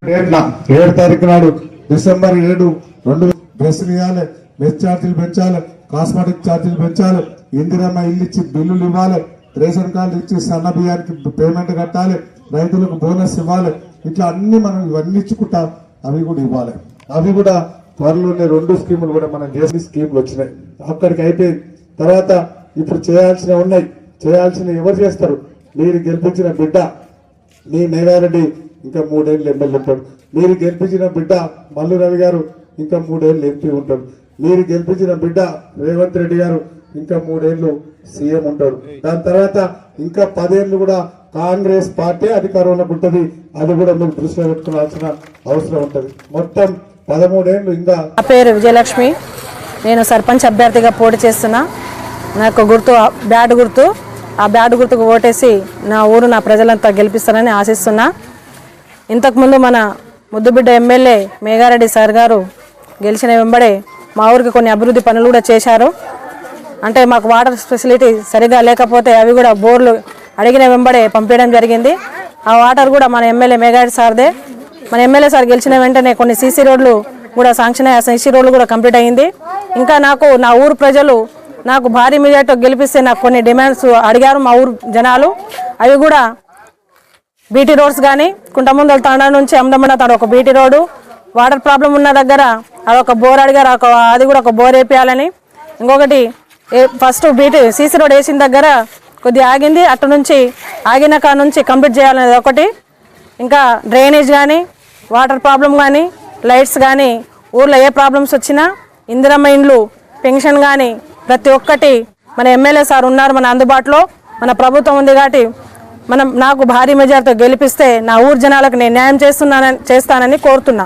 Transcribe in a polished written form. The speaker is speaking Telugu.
7 తారీఖు నాడు డిసెంబర్ 7 బస్సులు ఇవ్వాలి, మెస్ ఛార్జీలు పెంచాలి, కాస్మెటిక్ ఛార్జీలు పెంచాలి, ఇందిరమ్మ ఇల్లు ఇచ్చి బిల్లులు ఇవ్వాలి, రేషన్ కార్డు ఇచ్చి సన్న బియ్యానికి పేమెంట్ కట్టాలి, రైతులకు బోనస్ ఇవ్వాలి. ఇట్లా అన్ని మనం ఇవన్నీ ఇచ్చుకుంటా అవి కూడా ఇవ్వాలి. అవి కూడా త్వరలోనే 2 స్కీములు కూడా మనం చేసిన స్కీములు వచ్చినాయి. అక్కడికి అయిపోయింది. తర్వాత ఇప్పుడు చేయాల్సినవి ఉన్నాయి. చేయాల్సిన ఎవరు చేస్తారు? మీరు గెలిపించిన బిడ్డ మీ మేఘారెడ్డి ఇంకా 3 ఏళ్ళు ఎమ్మెల్యే ఉంటాడు. మీరు గెలిపించిన బిడ్డ మల్లు రవి గారు ఇంకా 3 ఏళ్ళు ఎంపీ ఉంటాడు. మీరు గెలిపించిన బిడ్డ రేవంత్ రెడ్డి గారు ఇంకా 3 ఏళ్ళు సీఎం ఉంటాడు. దాని తర్వాత ఇంకా 10 ఏళ్ళు కూడా కాంగ్రెస్ పార్టీ అధికారంలోకి ఉంటుంది. అది కూడా మీరు దృష్టిలో పెట్టుకోవాల్సిన అవసరం ఉంటుంది. మొత్తం 13 ఏళ్ళు. ఇంకా నా పేరు విజయలక్ష్మి. నేను సర్పంచ్ అభ్యర్థిగా పోటీ చేస్తున్నా. నాకు గుర్తు బ్యాట్ గుర్తు. ఆ బ్యాట్ గుర్తుకు ఓటేసి నా ఊరు నా ప్రజలంతా గెలిపిస్తారని ఆశిస్తున్నా. ఇంతకుముందు మన ముద్దుబిడ్డ ఎమ్మెల్యే మేఘారెడ్డి సార్ గారు గెలిచిన వెంబడే మా ఊరికి కొన్ని అభివృద్ధి పనులు కూడా చేశారు. అంటే మాకు వాటర్ ఫెసిలిటీ సరిగా లేకపోతే అవి కూడా బోర్లు అడిగిన వెంబడే పంపించడం జరిగింది. ఆ వాటర్ కూడా మన ఎమ్మెల్యే మేఘారెడ్డి సార్దే. మన ఎమ్మెల్యే సార్ గెలిచిన వెంటనే కొన్ని సీసీ రోడ్లు కూడా శాంక్షన్ అయ్యే సీసీ రోడ్లు కూడా కంప్లీట్ అయ్యింది. ఇంకా నాకు నా ఊరు ప్రజలు నాకు భారీ మెజార్టీతో గెలిపిస్తే నాకు కొన్ని డిమాండ్స్ అడిగారు మా ఊరు జనాలు. అవి కూడా బీటీ రోడ్స్ కానీ కుంటముందల తాండా నుంచి అమదమండ తాండా ఒక బీటీ రోడ్డు, వాటర్ ప్రాబ్లం ఉన్న దగ్గర అదొక బోర్ అడిగారు, అది కూడా ఒక బోర్ వేపియాలని. ఇంకొకటి ఫస్ట్ బీటీ సీసీ రోడ్ వేసిన దగ్గర కొద్దిగా ఆగింది, అటు నుంచి ఆగిన కాడ నుంచి కంప్లీట్ చేయాలనేది ఒకటి. ఇంకా డ్రైనేజ్ కానీ వాటర్ ప్రాబ్లం కానీ లైట్స్ కానీ ఊర్లో ఏ ప్రాబ్లమ్స్ వచ్చినా ఇందిరమ్మ ఇండ్లు పెన్షన్ కానీ ప్రతి ఒక్కటి మన ఎమ్మెల్యే సార్ ఉన్నారు మన అందుబాటులో. మన ప్రభుత్వం ఉంది కాబట్టి నాకు భారీ మెజార్టీతో గెలిపిస్తే నా ఊరు జనాలకు నేను న్యాయం చేస్తానని కోరుతున్నా.